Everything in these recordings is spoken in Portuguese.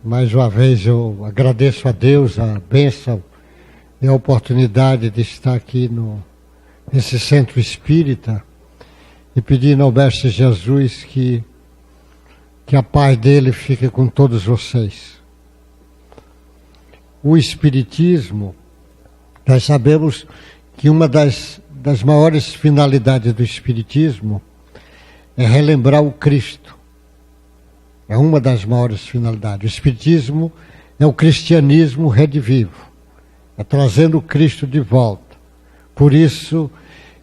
Mais uma vez eu agradeço a Deus a bênção e a oportunidade de estar aqui nesse centro espírita e pedindo ao Mestre Jesus que a paz dele fique com todos vocês. O Espiritismo, nós sabemos que uma das maiores finalidades do Espiritismo é relembrar o Cristo. É uma das maiores finalidades. O Espiritismo é o cristianismo redivivo. É trazendo o Cristo de volta. Por isso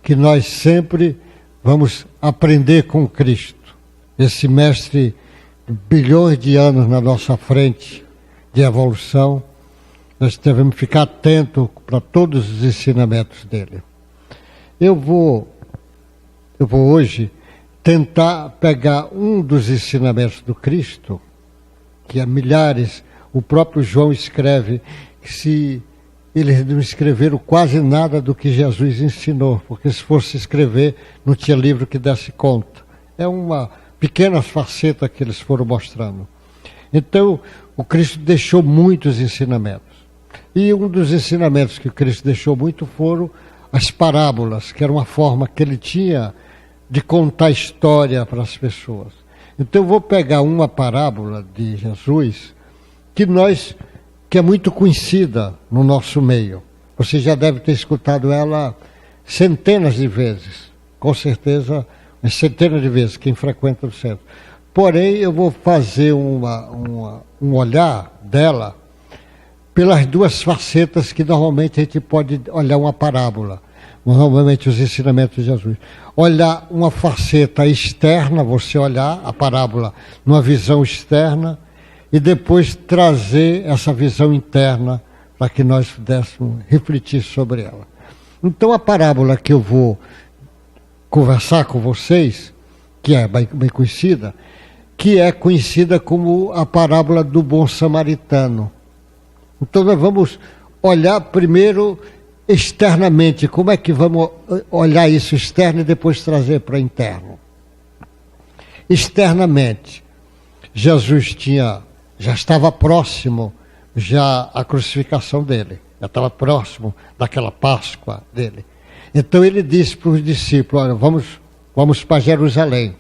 que nós sempre vamos aprender com Cristo. Esse mestre de bilhões de anos na nossa frente de evolução, nós devemos ficar atentos para todos os ensinamentos dele. Eu vou hoje tentar pegar um dos ensinamentos do Cristo, que há milhares, o próprio João escreve, que se eles não escreveram quase nada do que Jesus ensinou, porque se fosse escrever, não tinha livro que desse conta. É uma pequena faceta que eles foram mostrando. Então, o Cristo deixou muitos ensinamentos. E um dos ensinamentos que o Cristo deixou muito foram as parábolas, que era uma forma que ele tinha de contar história para as pessoas. Então eu vou pegar uma parábola de Jesus que é muito conhecida no nosso meio. Você já deve ter escutado ela centenas de vezes, com certeza, centenas de vezes, quem frequenta o centro. Porém, eu vou fazer um olhar dela pelas duas facetas que normalmente a gente pode olhar uma parábola. Normalmente os ensinamentos de Jesus. Olhar uma faceta externa, você olhar a parábola numa visão externa e depois trazer essa visão interna para que nós pudéssemos refletir sobre ela. Então a parábola que eu vou conversar com vocês, que é bem conhecida, que é conhecida como a parábola do bom samaritano. Então nós vamos olhar primeiro externamente, como é que vamos olhar isso externo e depois trazer para interno? Externamente, Jesus já estava próximo a crucificação dele, já estava próximo daquela Páscoa dele. Então ele disse para os discípulos, olha, vamos para Jerusalém.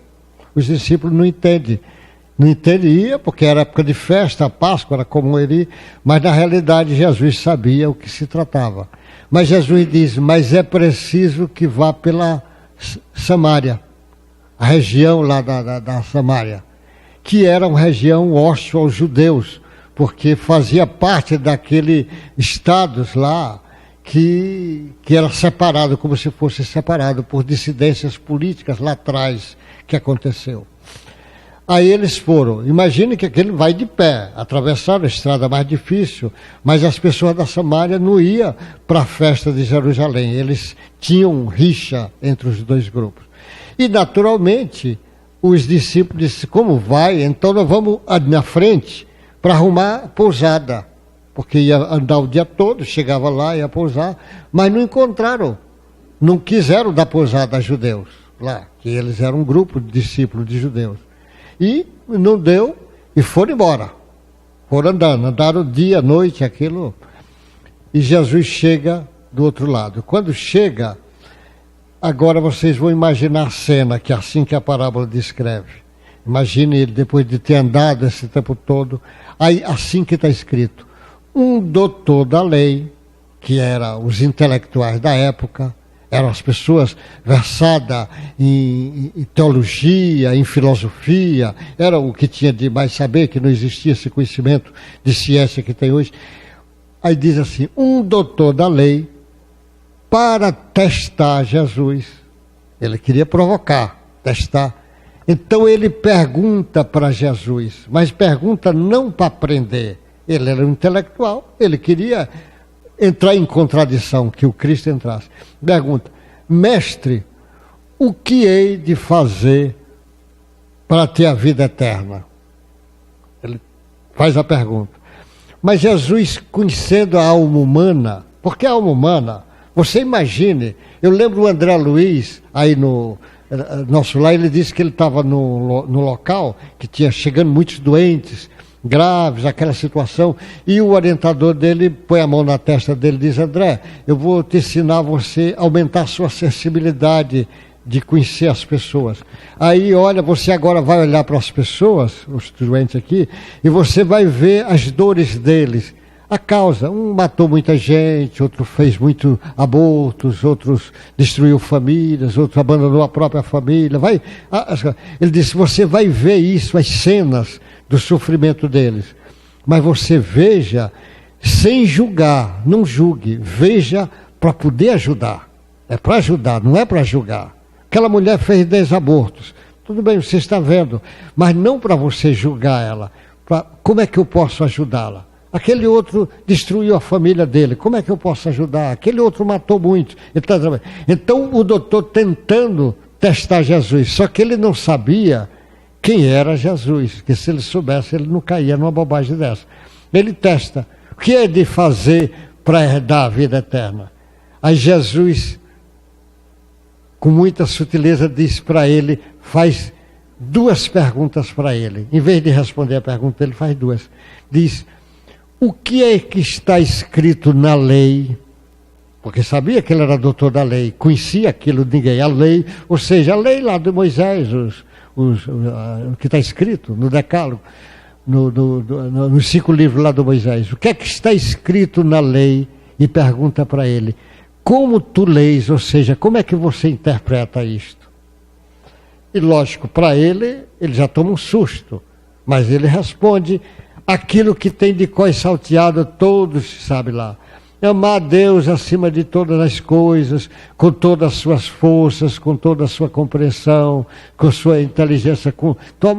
Os discípulos não entendiam, porque era época de festa, a Páscoa era comum ele ir, mas na realidade Jesus sabia o que se tratava. Mas Jesus diz, mas é preciso que vá pela Samária, a região lá da Samária, que era uma região hostil aos judeus, porque fazia parte daquele estados lá que era separado, como se fosse separado por dissidências políticas lá atrás que aconteceu. Aí eles foram, imagine que aquele vai de pé, atravessaram a estrada mais difícil, mas as pessoas da Samária não iam para a festa de Jerusalém, eles tinham rixa entre os dois grupos. E naturalmente, os discípulos disseram, como vai? Então nós vamos na frente para arrumar pousada, porque ia andar o dia todo, chegava lá, ia pousar, mas não encontraram, não quiseram dar pousada a judeus lá, que eles eram um grupo de discípulos de judeus. E não deu, e foram embora. Foram andaram dia, noite, aquilo. E Jesus chega do outro lado. Quando chega, agora vocês vão imaginar a cena, que é assim que a parábola descreve. Imagine ele, depois de ter andado esse tempo todo, aí assim que está escrito. Um doutor da lei, que eram os intelectuais da época, eram as pessoas versadas em teologia, em filosofia, era o que tinha de mais saber, que não existia esse conhecimento de ciência que tem hoje. Aí diz assim, um doutor da lei, para testar Jesus, ele queria provocar, testar. Então ele pergunta para Jesus, mas pergunta não para aprender, ele era um intelectual, ele queria entrar em contradição, que o Cristo entrasse. Pergunta, mestre, o que hei de fazer para ter a vida eterna? Ele faz a pergunta. Mas Jesus, conhecendo a alma humana, porque a alma humana, você imagine, eu lembro o André Luiz, aí no nosso lá, ele disse que ele estava no local, que tinha chegando muitos doentes, graves, aquela situação, e o orientador dele põe a mão na testa dele e diz: André, eu vou te ensinar você a aumentar a sua sensibilidade de conhecer as pessoas. Aí, olha, você agora vai olhar para as pessoas, os doentes aqui, e você vai ver as dores deles. A causa, um matou muita gente, outro fez muitos abortos, outros destruiu famílias, outro abandonou a própria família. Ele disse: você vai ver isso, as cenas do sofrimento deles. Mas você veja sem julgar, não julgue, veja para poder ajudar. É para ajudar, não é para julgar. Aquela mulher fez 10 abortos. Tudo bem, você está vendo, mas não para você julgar ela. Como é que eu posso ajudá-la? Aquele outro destruiu a família dele. Como é que eu posso ajudar? Aquele outro matou muito. Então o doutor tentando testar Jesus, só que ele não sabia quem era Jesus, porque se ele soubesse, ele não caía numa bobagem dessa. Ele testa. O que é de fazer para herdar a vida eterna? Aí Jesus, com muita sutileza, diz para ele, faz 2 perguntas para ele. Em vez de responder a pergunta, ele faz 2. Diz: o que é que está escrito na lei? Porque sabia que ele era doutor da lei, conhecia aquilo de ninguém. A lei, ou seja, a lei lá de Moisés, o que está escrito no Decálogo, nos 5 livros lá do Moisés. O que é que está escrito na lei? E pergunta para ele: como tu lês, ou seja, como é que você interpreta isto? E lógico, para ele já toma um susto, mas ele responde aquilo que tem de cós salteado, todos sabem lá. Amar a Deus acima de todas as coisas, com todas as suas forças, com toda a sua compreensão, com sua inteligência, com tua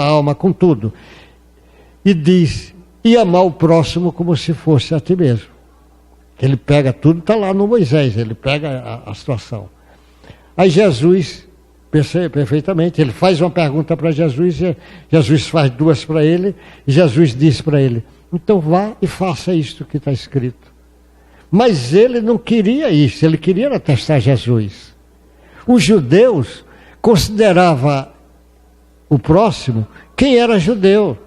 alma, com tudo. E diz, e amar o próximo como se fosse a ti mesmo. Ele pega tudo, está lá no Moisés, ele pega a situação. Aí Jesus, perfeitamente, ele faz uma pergunta para Jesus, Jesus faz 2 para ele, e Jesus diz para ele: então vá e faça isto que está escrito. Mas ele não queria isso, ele queria testar Jesus. Os judeus consideravam o próximo quem era judeu.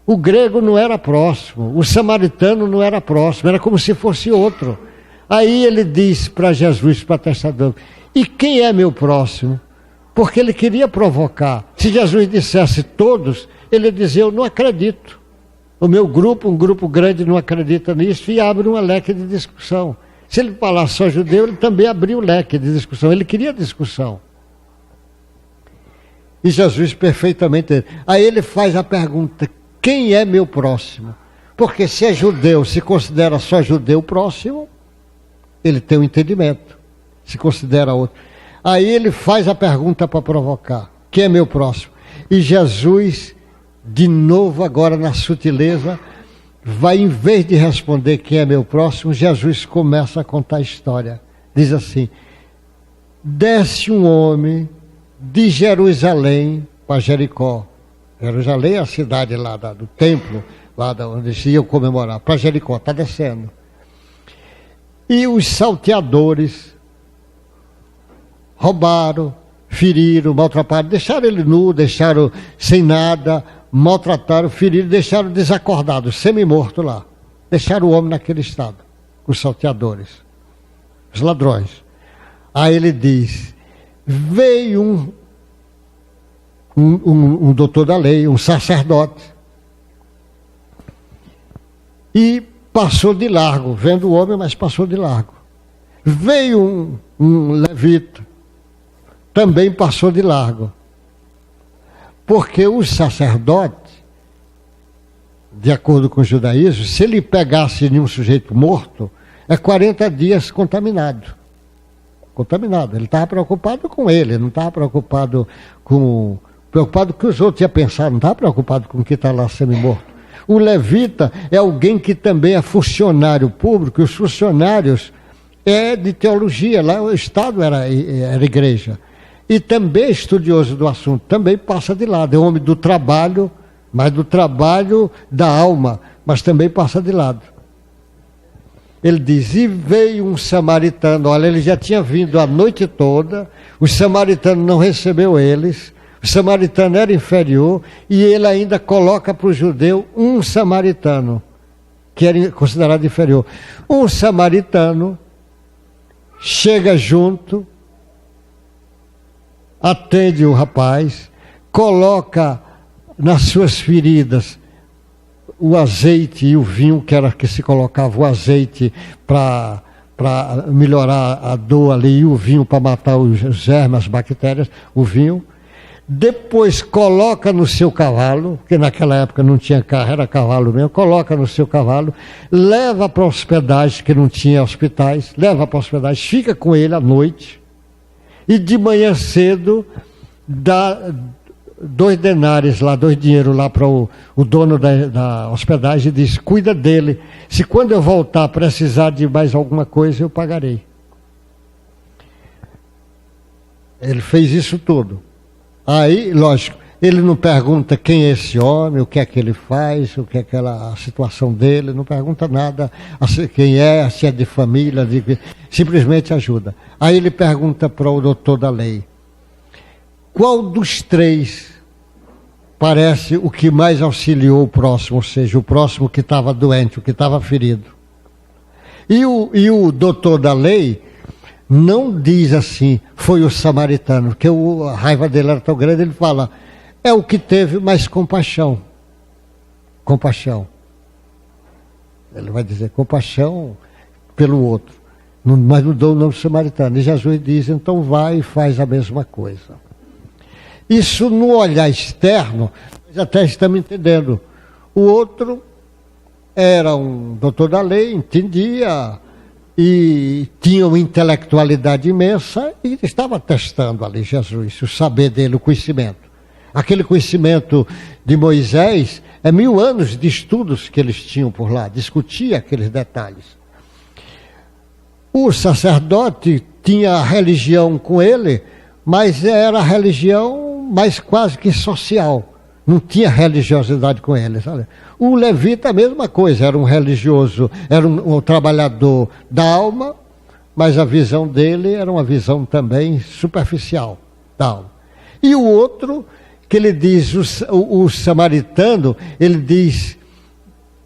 O grego não era próximo, o samaritano não era próximo, era como se fosse outro. Aí ele diz para Jesus, para testador: e quem é meu próximo? Porque ele queria provocar. Se Jesus dissesse todos, ele ia dizer: eu não acredito. O meu grupo, um grupo grande, não acredita nisso, e abre um leque de discussão. Se ele falasse só judeu, ele também abriu o leque de discussão. Ele queria discussão. E Jesus perfeitamente. Aí ele faz a pergunta: quem é meu próximo? Porque se é judeu, se considera só judeu próximo, ele tem um entendimento. Se considera outro. Aí ele faz a pergunta para provocar: quem é meu próximo? E Jesus, de novo agora na sutileza, vai, em vez de responder quem é meu próximo, Jesus começa a contar a história. Diz assim: desce um homem de Jerusalém para Jericó. Jerusalém é a cidade lá do templo, lá onde se iam comemorar, para Jericó, está descendo. E os salteadores roubaram, feriram, maltrataram, deixaram ele nu, deixaram sem nada, maltrataram, feriram, deixaram desacordado, semi-morto lá. Deixaram o homem naquele estado, os salteadores, os ladrões. Aí ele diz: veio um doutor da lei, um sacerdote, e passou de largo, vendo o homem, mas passou de largo. Veio um levita, também passou de largo. Porque o sacerdote, de acordo com o judaísmo, se ele pegasse nenhum sujeito morto, é 40 dias contaminado. Contaminado. Ele estava preocupado com ele, não estava preocupado com o que os outros iam pensar, não estava preocupado com o que está lá semi-morto. O levita é alguém que também é funcionário público, e os funcionários é de teologia, lá o Estado era igreja. E também estudioso do assunto, também passa de lado, é homem do trabalho, mas do trabalho da alma, mas também passa de lado. Ele diz: e veio um samaritano. Olha, ele já tinha vindo a noite toda, os samaritanos não recebeu eles, O samaritano era inferior e ele ainda coloca para o judeu um samaritano, que era considerado inferior. Um samaritano chega junto, atende o rapaz, coloca nas suas feridas o azeite e o vinho, que era que se colocava o azeite para melhorar a dor ali, e o vinho para matar os germes, as bactérias, o vinho. Depois coloca no seu cavalo, porque naquela época não tinha carro, era cavalo mesmo, coloca no seu cavalo, leva para a hospedagem, que não tinha hospitais, leva para a hospedagem, fica com ele à noite, e de manhã cedo dá 2 denários lá, 2 dinheiros lá para o dono da hospedagem, e diz: cuida dele, se quando eu voltar precisar de mais alguma coisa, eu pagarei. Ele fez isso tudo. Aí, lógico, ele não pergunta quem é esse homem, o que é que ele faz, o que é a situação dele, não pergunta nada, quem é, se é de família, simplesmente ajuda. Aí ele pergunta para o doutor da lei: qual dos 3 parece o que mais auxiliou o próximo, ou seja, o próximo que estava doente, o que estava ferido? E o doutor da lei não diz assim, foi o samaritano, porque a raiva dele era tão grande, ele fala, é o que teve mais compaixão. Compaixão. Ele vai dizer compaixão pelo outro, mas não dou o nome samaritano. E Jesus diz, então vai e faz a mesma coisa. Isso no olhar externo, nós até estamos entendendo. O outro era um doutor da lei, entendia, e tinha uma intelectualidade imensa, e estava testando ali Jesus, o saber dele, o conhecimento. Aquele conhecimento de Moisés, 1000 anos de estudos que eles tinham por lá, discutia aqueles detalhes. O sacerdote tinha a religião com ele, mas era a religião mais quase que social. Não tinha religiosidade com ele, sabe? O levita, a mesma coisa, era um religioso, era um trabalhador da alma, mas a visão dele era uma visão também superficial da alma. E o outro, que ele diz, o samaritano, ele diz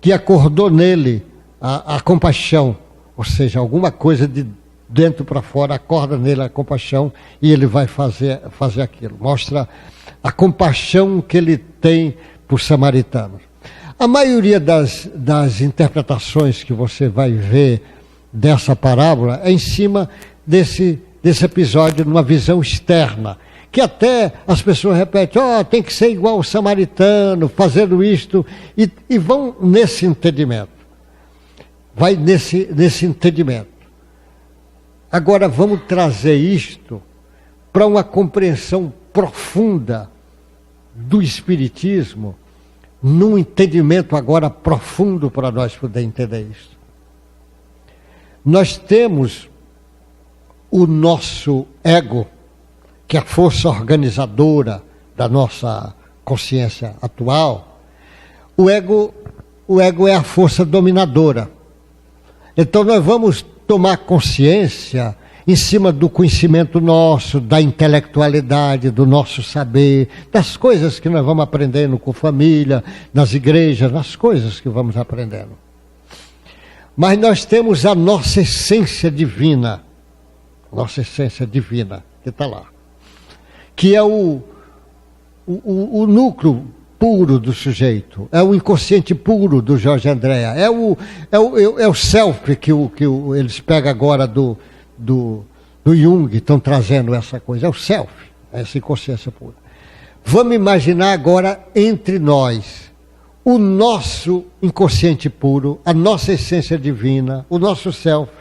que acordou nele a compaixão, ou seja, alguma coisa de dentro para fora, acorda nele a compaixão e ele vai fazer aquilo. Mostra a compaixão que ele tem por samaritanos. A maioria das interpretações que você vai ver dessa parábola é em cima desse episódio, numa visão externa, que até as pessoas repetem, tem que ser igual o samaritano, fazendo isto, e vão nesse entendimento. Vai nesse entendimento. Agora vamos trazer isto para uma compreensão profunda do Espiritismo, num entendimento agora profundo para nós poder entender isso. Nós temos o nosso ego, que é a força organizadora da nossa consciência atual. O ego é a força dominadora. Então nós vamos tomar consciência em cima do conhecimento nosso, da intelectualidade, do nosso saber, das coisas que nós vamos aprendendo com família, nas igrejas, nas coisas que vamos aprendendo. Mas nós temos a nossa essência divina, que está lá, que é o núcleo puro do sujeito, é o inconsciente puro do Jorge Andréa, é o self que eles pegam agora do Jung, estão trazendo essa coisa, é o self, essa inconsciência pura. Vamos imaginar agora entre nós o nosso inconsciente puro, a nossa essência divina, o nosso self,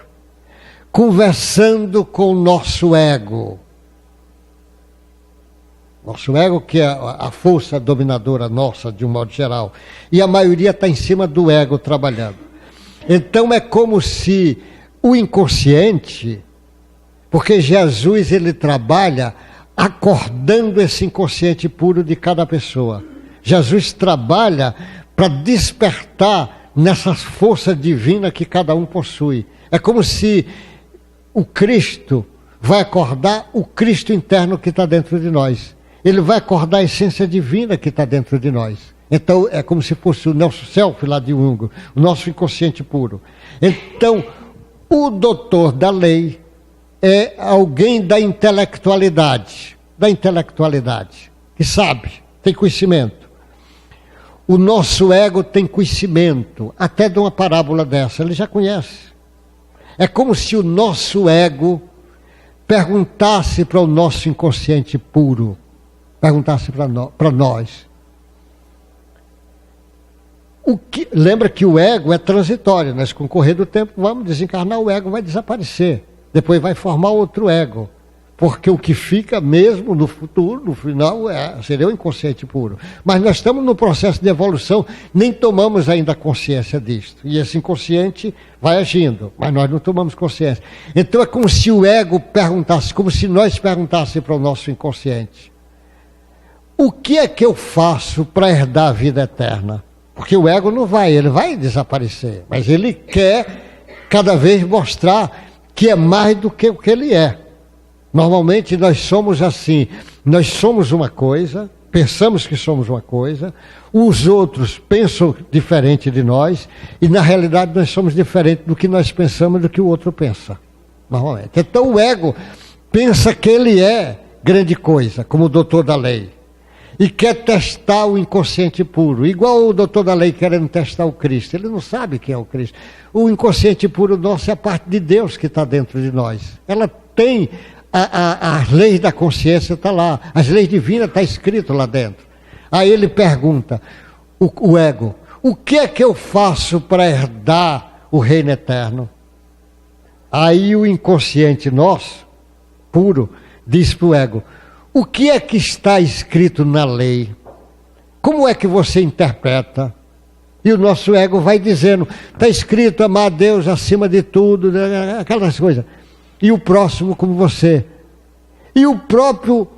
conversando com o nosso ego. Nosso ego, que é a força dominadora nossa, de um modo geral. E a maioria está em cima do ego trabalhando. Então é como se o inconsciente, porque Jesus ele trabalha acordando esse inconsciente puro de cada pessoa. Jesus trabalha para despertar nessa força divina que cada um possui. É como se o Cristo vai acordar o Cristo interno que está dentro de nós. ele vai acordar a essência divina que está dentro de nós. Então, é como se fosse o nosso self lá de Jung, o nosso inconsciente puro. Então, o doutor da lei é alguém da intelectualidade, que sabe, tem conhecimento. O nosso ego tem conhecimento, até de uma parábola dessa, ele já conhece. É como se o nosso ego perguntasse para o nosso inconsciente puro, perguntasse para nós. Lembra que o ego é transitório, nós com o correr do tempo vamos desencarnar, o ego vai desaparecer, depois vai formar outro ego, porque o que fica mesmo no futuro, no final, seria o inconsciente puro. Mas nós estamos no processo de evolução, nem tomamos ainda consciência disto, e esse inconsciente vai agindo, mas nós não tomamos consciência. Então é como se o ego perguntasse, como se nós perguntássemos para o nosso inconsciente: o que é que eu faço para herdar a vida eterna? Porque o ego não vai, ele vai desaparecer, mas ele quer cada vez mostrar que é mais do que o que ele é. Normalmente nós somos assim, nós somos uma coisa, pensamos que somos uma coisa, os outros pensam diferente de nós, e na realidade nós somos diferentes do que nós pensamos do que o outro pensa, normalmente. Então o ego pensa que ele é grande coisa, como o doutor da lei, e quer testar o inconsciente puro, igual o doutor da lei querendo testar o Cristo. Ele não sabe quem é o Cristo. O inconsciente puro nosso é a parte de Deus que está dentro de nós. Ela tem as leis da consciência, está lá, as leis divinas estão escritas lá dentro. Aí ele pergunta, o ego: o que é que eu faço para herdar o reino eterno? Aí o inconsciente nosso, puro, diz para o ego: o que é que está escrito na lei? Como é que você interpreta? E o nosso ego vai dizendo: está escrito amar a Deus acima de tudo, aquelas coisas. E o próximo como você. E o próprio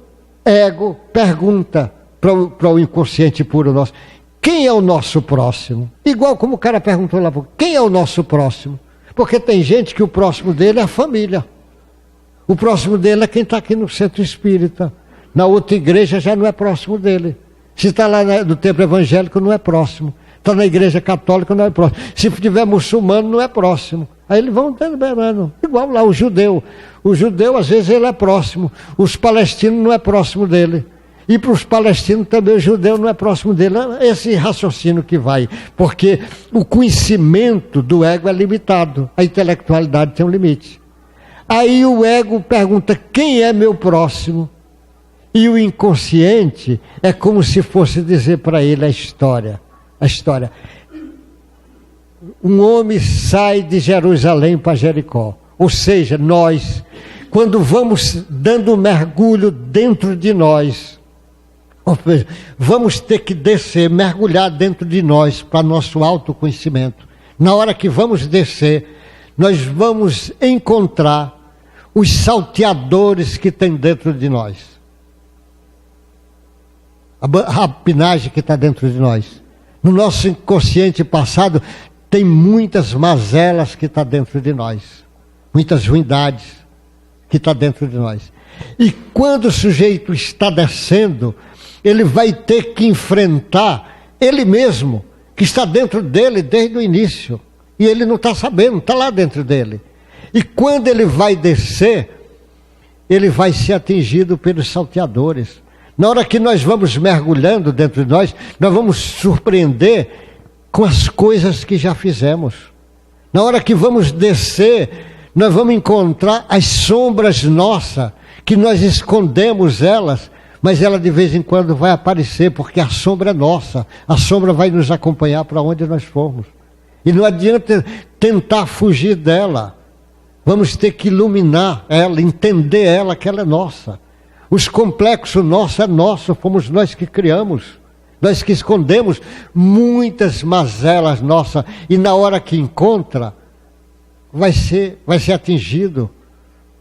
ego pergunta para o inconsciente puro nosso: quem é o nosso próximo? Igual como o cara perguntou lá, quem é o nosso próximo? Porque tem gente que o próximo dele é a família. O próximo dele é quem está aqui no centro espírita. Na outra igreja já não é próximo dele. Se está lá no templo evangélico, não é próximo. Está na igreja católica, não é próximo. Se tiver muçulmano, não é próximo. Aí eles vão deliberando. Igual lá o judeu. O judeu, às vezes, ele é próximo. Os palestinos não é próximo dele. E para os palestinos também o judeu não é próximo dele. Esse raciocínio que vai. Porque o conhecimento do ego é limitado. A intelectualidade tem um limite. Aí o ego pergunta: quem é meu próximo? E o inconsciente é como se fosse dizer para ele a história. A história. Um homem sai de Jerusalém para Jericó. Ou seja, nós, quando vamos dando um mergulho dentro de nós, vamos ter que descer, mergulhar dentro de nós para nosso autoconhecimento. Na hora que vamos descer, nós vamos encontrar os salteadores que tem dentro de nós. A rapinagem que está dentro de nós. No nosso inconsciente passado tem muitas mazelas que está dentro de nós. Muitas ruindades que está dentro de nós. E quando o sujeito está descendo, ele vai ter que enfrentar ele mesmo, que está dentro dele desde o início. E ele não está sabendo, está lá dentro dele. E quando ele vai descer, ele vai ser atingido pelos salteadores. Na hora que nós vamos mergulhando dentro de nós vamos surpreender com as coisas que já fizemos. Na hora que vamos descer, nós vamos encontrar as sombras nossas, que nós escondemos elas, mas ela de vez em quando vai aparecer, porque a sombra é nossa. A sombra vai nos acompanhar para onde nós formos. E não adianta tentar fugir dela. Vamos ter que iluminar ela, entender ela, que ela é nossa. Os complexos nossos é nosso, fomos nós que criamos. Nós que escondemos muitas mazelas nossas. E na hora que encontra, vai ser atingido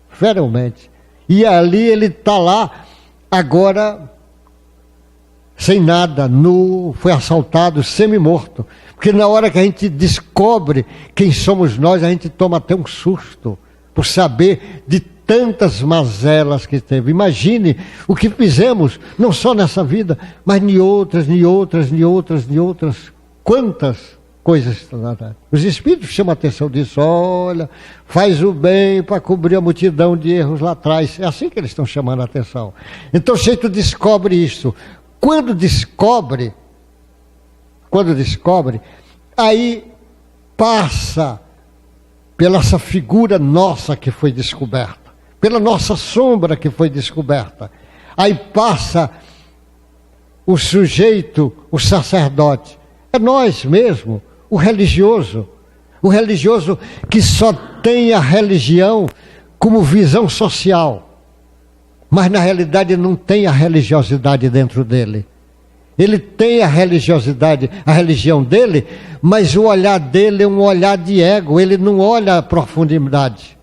feralmente. E ali ele está lá, agora, sem nada, nu, foi assaltado, semi-morto. Porque na hora que a gente descobre quem somos nós, a gente toma até um susto, por saber de tantas mazelas que teve. Imagine o que fizemos, não só nessa vida, mas em outras, em outras, em outras, em outras. Quantas coisas. Os espíritos chamam a atenção disso. Olha, faz o bem para cobrir a multidão de erros lá atrás. É assim que eles estão chamando a atenção. Então o jeito descobre isso. Quando descobre, aí passa pela essa figura nossa que foi descoberta, pela nossa sombra que foi descoberta. Aí passa o sujeito, o sacerdote, é nós mesmo, o religioso que só tem a religião como visão social, mas na realidade não tem a religiosidade dentro dele. Ele tem a religiosidade, a religião dele, mas o olhar dele é um olhar de ego, ele não olha a profundidade.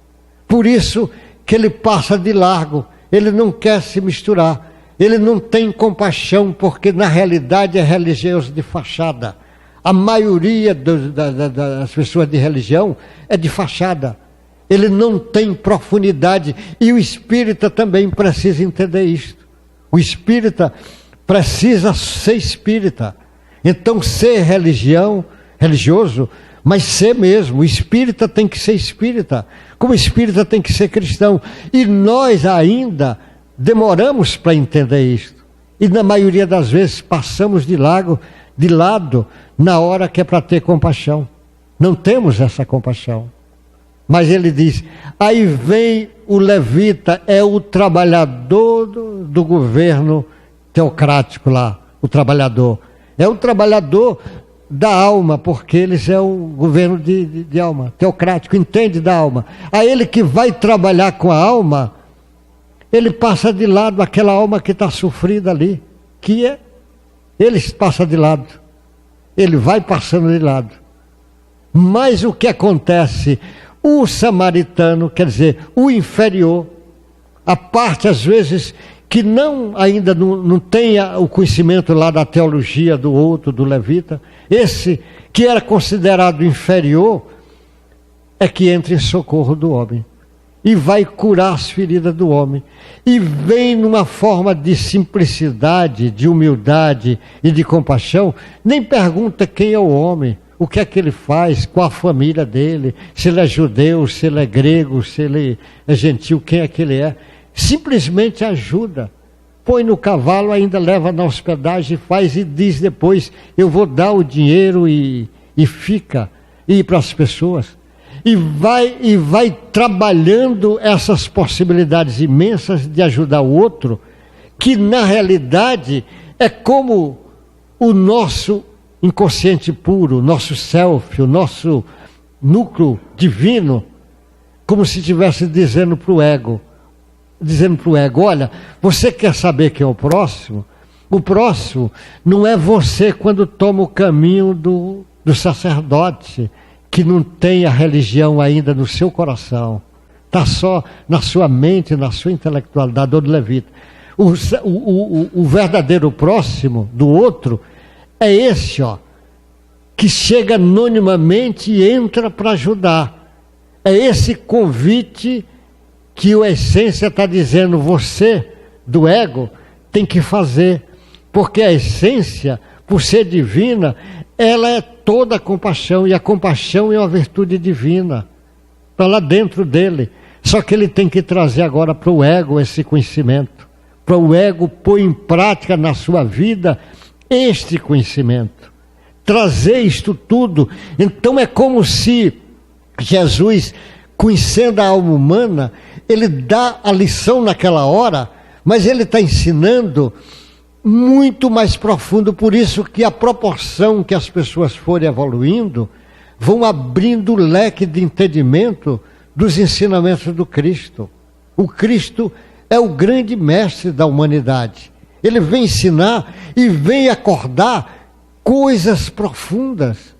Por isso que ele passa de largo, ele não quer se misturar, ele não tem compaixão, porque na realidade é religioso de fachada. A maioria das pessoas de religião é de fachada. Ele não tem profundidade, e o espírita também precisa entender isto. O espírita precisa ser espírita. Então ser religioso, mas ser mesmo. O espírita tem que ser espírita, como o espírita tem que ser cristão. E nós ainda demoramos para entender isto. E na maioria das vezes passamos de lado na hora que é para ter compaixão. Não temos essa compaixão. Mas ele diz, aí vem o levita, é o trabalhador do governo teocrático lá, o trabalhador. É o trabalhador da alma, porque eles é o governo de alma, teocrático, entende da alma. A ele que vai trabalhar com a alma, ele passa de lado aquela alma que está sofrida ali, ele passa de lado, ele vai passando de lado. Mas o que acontece? O samaritano, quer dizer, o inferior, a parte às vezes que ainda não tenha o conhecimento lá da teologia do outro, do levita, esse que era considerado inferior, é que entra em socorro do homem, e vai curar as feridas do homem, e vem numa forma de simplicidade, de humildade e de compaixão, nem pergunta quem é o homem, o que é que ele faz, qual a família dele, se ele é judeu, se ele é grego, se ele é gentil, quem é que ele é. Simplesmente ajuda, põe no cavalo, ainda leva na hospedagem, faz e diz depois, eu vou dar o dinheiro e fica, e para as pessoas. E vai trabalhando essas possibilidades imensas de ajudar o outro, que na realidade é como o nosso inconsciente puro, o nosso self, o nosso núcleo divino, como se estivesse dizendo para o ego, olha, você quer saber quem é o próximo? O próximo não é você quando toma o caminho do sacerdote, que não tem a religião ainda no seu coração, está só na sua mente, na sua intelectualidade, ou do levita. O verdadeiro próximo do outro é esse, que chega anonimamente e entra para ajudar. É esse convite que a essência está dizendo, você, do ego, tem que fazer. Porque a essência, por ser divina, ela é toda a compaixão, e a compaixão é uma virtude divina. Está lá dentro dele. Só que ele tem que trazer agora para o ego esse conhecimento. Para o ego pôr em prática na sua vida este conhecimento. Trazer isto tudo. Então é como se Jesus, conhecendo a alma humana, ele dá a lição naquela hora, mas ele está ensinando muito mais profundo. Por isso que a proporção que as pessoas forem evoluindo, vão abrindo o leque de entendimento dos ensinamentos do Cristo. O Cristo é o grande mestre da humanidade. Ele vem ensinar e vem acordar coisas profundas.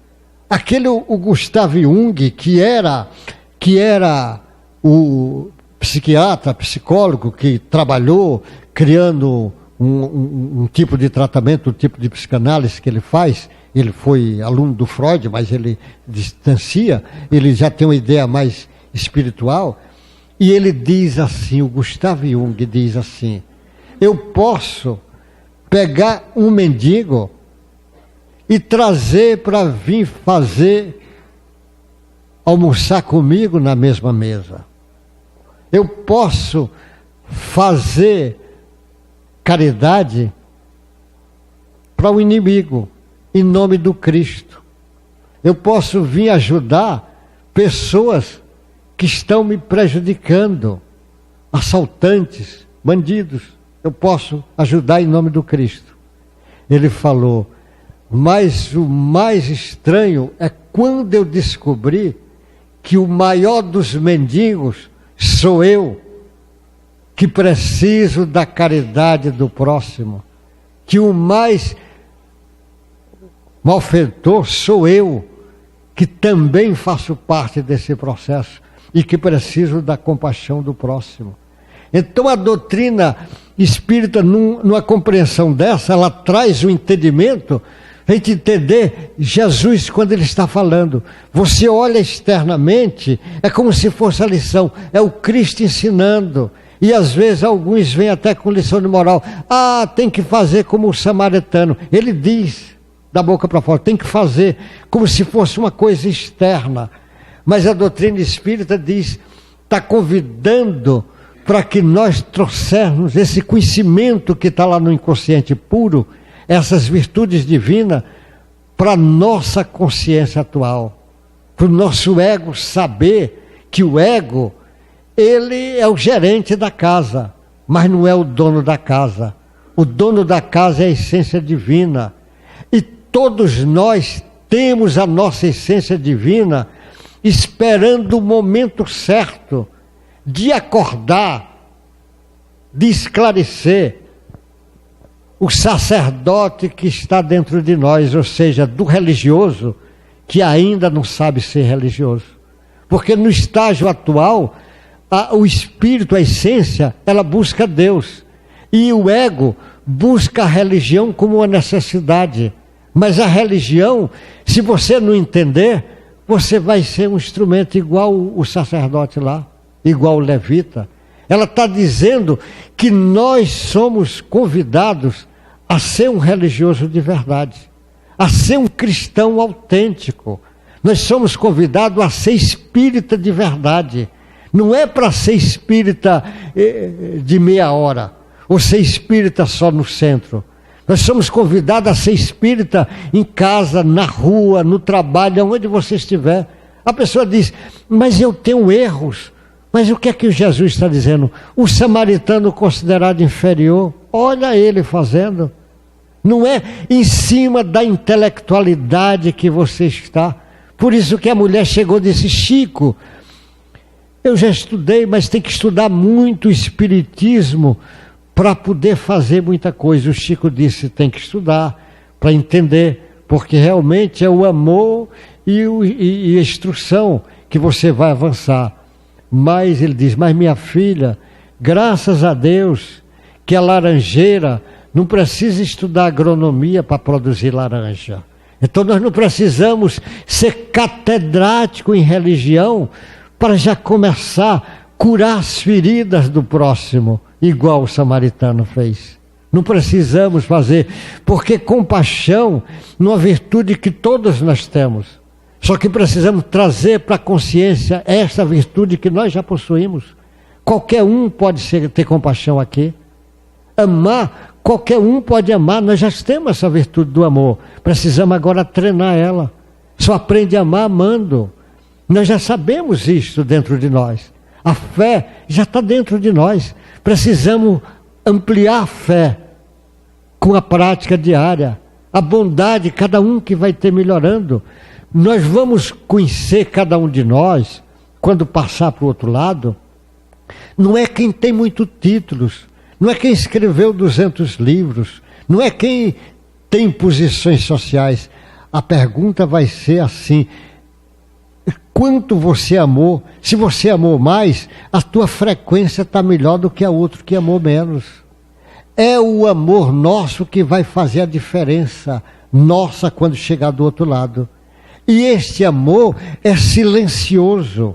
O Gustav Jung, que era o psiquiatra, psicólogo, que trabalhou criando um tipo de tratamento, um tipo de psicanálise que ele faz. Ele foi aluno do Freud, mas ele distancia, ele já tem uma ideia mais espiritual. E ele diz assim, o Gustav Jung diz assim: eu posso pegar um mendigo e trazer para vir almoçar comigo na mesma mesa. Eu posso fazer caridade para o inimigo, em nome do Cristo. Eu posso vir ajudar pessoas que estão me prejudicando, assaltantes, bandidos. Eu posso ajudar em nome do Cristo. Ele falou, mas o mais estranho é quando eu descobri que o maior dos mendigos sou eu, que preciso da caridade do próximo, que o mais malfeitor sou eu, que também faço parte desse processo e que preciso da compaixão do próximo. Então a doutrina espírita, numa compreensão dessa, ela traz o entendimento, a gente entender Jesus quando ele está falando. Você olha externamente, é como se fosse a lição, é o Cristo ensinando. E às vezes alguns vêm até com lição de moral. Ah, tem que fazer como o samaritano. Ele diz, da boca para fora, tem que fazer como se fosse uma coisa externa. Mas a doutrina espírita diz, está convidando para que nós trouxermos esse conhecimento que está lá no inconsciente puro, essas virtudes divinas, para a nossa consciência atual. Para o nosso ego saber que o ego, ele é o gerente da casa, mas não é o dono da casa. O dono da casa é a essência divina. E todos nós temos a nossa essência divina esperando o momento certo de acordar, de esclarecer o sacerdote que está dentro de nós, ou seja, do religioso que ainda não sabe ser religioso. Porque no estágio atual, o espírito, a essência, ela busca Deus. E o ego busca a religião como uma necessidade. Mas a religião, se você não entender, você vai ser um instrumento igual o sacerdote lá, igual o levita. Ela está dizendo que nós somos convidados a ser um religioso de verdade, a ser um cristão autêntico. Nós somos convidados a ser espírita de verdade. Não é para ser espírita de meia hora, ou ser espírita só no centro. Nós somos convidados a ser espírita em casa, na rua, no trabalho, onde você estiver. A pessoa diz, mas eu tenho erros. Mas o que é que Jesus está dizendo? O samaritano considerado inferior, olha ele fazendo. Não é em cima da intelectualidade que você está. Por isso que a mulher chegou e disse, Chico, eu já estudei, mas tem que estudar muito o espiritismo para poder fazer muita coisa. O Chico disse, tem que estudar para entender, porque realmente é o amor e a instrução que você vai avançar. Mas ele diz, mas minha filha, graças a Deus que a laranjeira não precisa estudar agronomia para produzir laranja. Então nós não precisamos ser catedrático em religião para já começar a curar as feridas do próximo, igual o samaritano fez. Não precisamos fazer, porque compaixão é uma virtude que todos nós temos. Só que precisamos trazer para a consciência essa virtude que nós já possuímos. Qualquer um pode ter compaixão aqui. Amar, qualquer um pode amar. Nós já temos essa virtude do amor. Precisamos agora treinar ela. Só aprende a amar amando. Nós já sabemos isso dentro de nós. A fé já está dentro de nós. Precisamos ampliar a fé com a prática diária. A bondade, cada um que vai ter melhorando. Nós vamos conhecer cada um de nós, quando passar para o outro lado, não é quem tem muitos títulos, não é quem escreveu 200 livros, não é quem tem posições sociais. A pergunta vai ser assim, quanto você amou? Se você amou mais, a tua frequência está melhor do que a outra que amou menos. É o amor nosso que vai fazer a diferença nossa quando chegar do outro lado. E este amor é silencioso.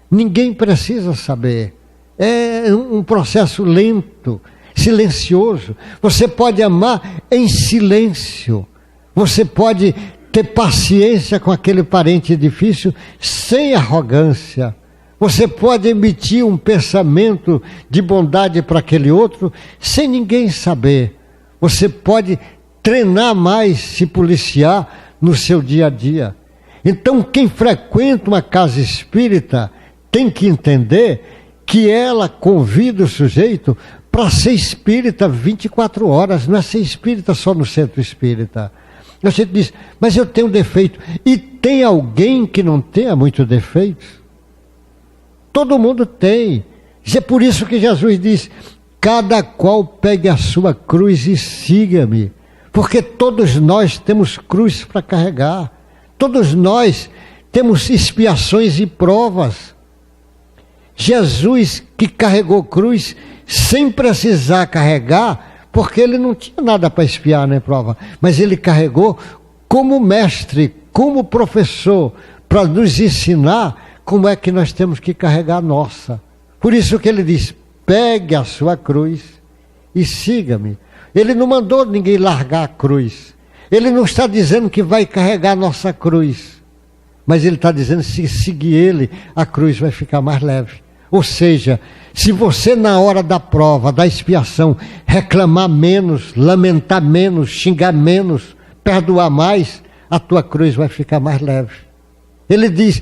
Ninguém precisa saber. É um processo lento, silencioso. Você pode amar em silêncio. Você pode ter paciência com aquele parente difícil sem arrogância. Você pode emitir um pensamento de bondade para aquele outro sem ninguém saber. Você pode treinar mais, se policiar no seu dia a dia. Então, quem frequenta uma casa espírita tem que entender que ela convida o sujeito para ser espírita 24 horas, não é ser espírita só no centro espírita. A gente diz, mas eu tenho defeito. E tem alguém que não tenha muito defeito? Todo mundo tem. É por isso que Jesus diz, cada qual pegue a sua cruz e siga-me. Porque todos nós temos cruz para carregar. Todos nós temos expiações e provas. Jesus que carregou cruz sem precisar carregar, porque ele não tinha nada para expiar nem prova, mas ele carregou como mestre, como professor, para nos ensinar como é que nós temos que carregar a nossa. Por isso que ele diz, pegue a sua cruz e siga-me. Ele não mandou ninguém largar a cruz. Ele não está dizendo que vai carregar a nossa cruz, mas ele está dizendo que se seguir ele, a cruz vai ficar mais leve. Ou seja, se você na hora da prova, da expiação, reclamar menos, lamentar menos, xingar menos, perdoar mais, a tua cruz vai ficar mais leve. Ele diz,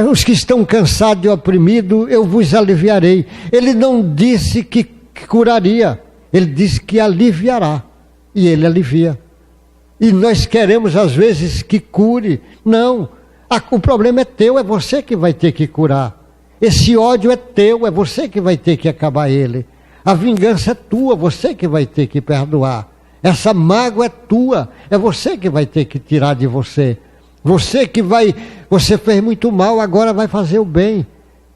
os que estão cansados e oprimidos, eu vos aliviarei. Ele não disse que curaria, ele disse que aliviará. E ele alivia. E nós queremos às vezes que cure. Não, o problema é teu, é você que vai ter que curar. Esse ódio é teu, é você que vai ter que acabar ele. A vingança é tua, você que vai ter que perdoar. Essa mágoa é tua, é você que vai ter que tirar de você. Você fez muito mal, agora vai fazer o bem.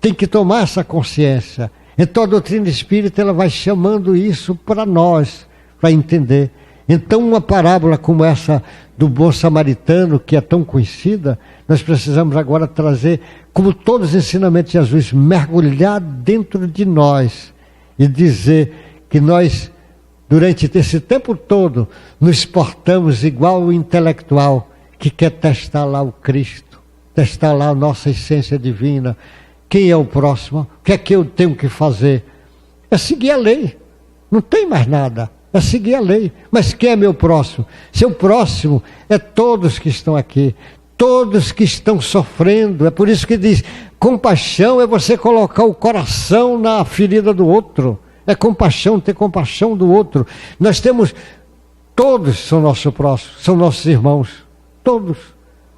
Tem que tomar essa consciência. Então a doutrina espírita ela vai chamando isso para nós, para entender. Então uma parábola como essa do bom samaritano, que é tão conhecida, nós precisamos agora trazer, como todos os ensinamentos de Jesus, mergulhar dentro de nós e dizer que nós, durante esse tempo todo, nos portamos igual o intelectual que quer testar lá o Cristo, testar lá a nossa essência divina. Quem é o próximo? O que é que eu tenho que fazer? É seguir a lei, não tem mais nada. É seguir a lei. Mas quem é meu próximo? Seu próximo é todos que estão aqui, todos que estão sofrendo. É por isso que diz, compaixão é você colocar o coração na ferida do outro. É compaixão, ter compaixão do outro. Nós temos, todos são nosso próximo, são nossos irmãos. Todos.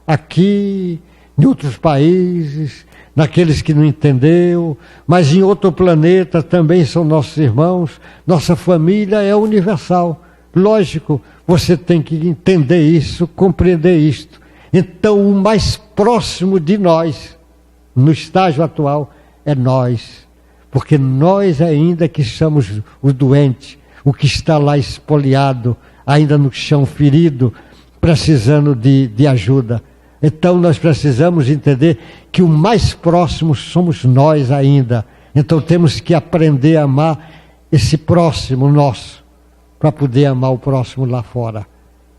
Aqui, em outros países, naqueles que não entendeu, mas em outro planeta também são nossos irmãos. Nossa família é universal. Lógico, você tem que entender isso, compreender isto. Então, o mais próximo de nós, no estágio atual, é nós. Porque nós ainda que somos o doente, o que está lá espoliado, ainda no chão ferido, precisando de ajuda. Então nós precisamos entender que o mais próximo somos nós ainda. Então temos que aprender a amar esse próximo nosso, para poder amar o próximo lá fora.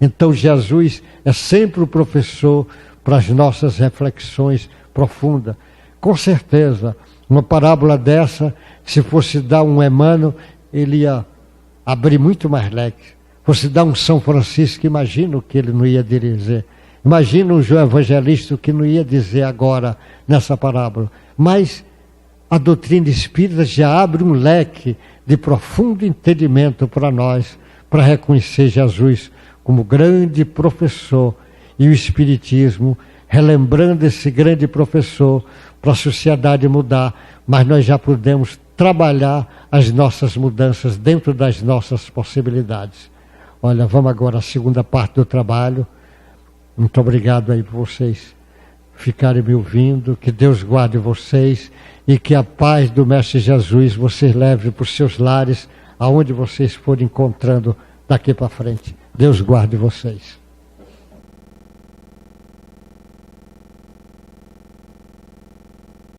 Então Jesus é sempre o professor para as nossas reflexões profundas. Com certeza, uma parábola dessa, se fosse dar um Emmanuel, ele ia abrir muito mais leque. Fosse dar um São Francisco, imagina o que ele não ia dizer. Imagina um João Evangelista que não ia dizer agora nessa parábola. Mas a doutrina espírita já abre um leque de profundo entendimento para nós, para reconhecer Jesus como grande professor e o Espiritismo, relembrando esse grande professor para a sociedade mudar, mas nós já podemos trabalhar as nossas mudanças dentro das nossas possibilidades. Olha, vamos agora à segunda parte do trabalho. Muito obrigado aí por vocês ficarem me ouvindo, que Deus guarde vocês e que a paz do Mestre Jesus vocês levem para os seus lares, aonde vocês forem encontrando daqui para frente. Deus guarde vocês.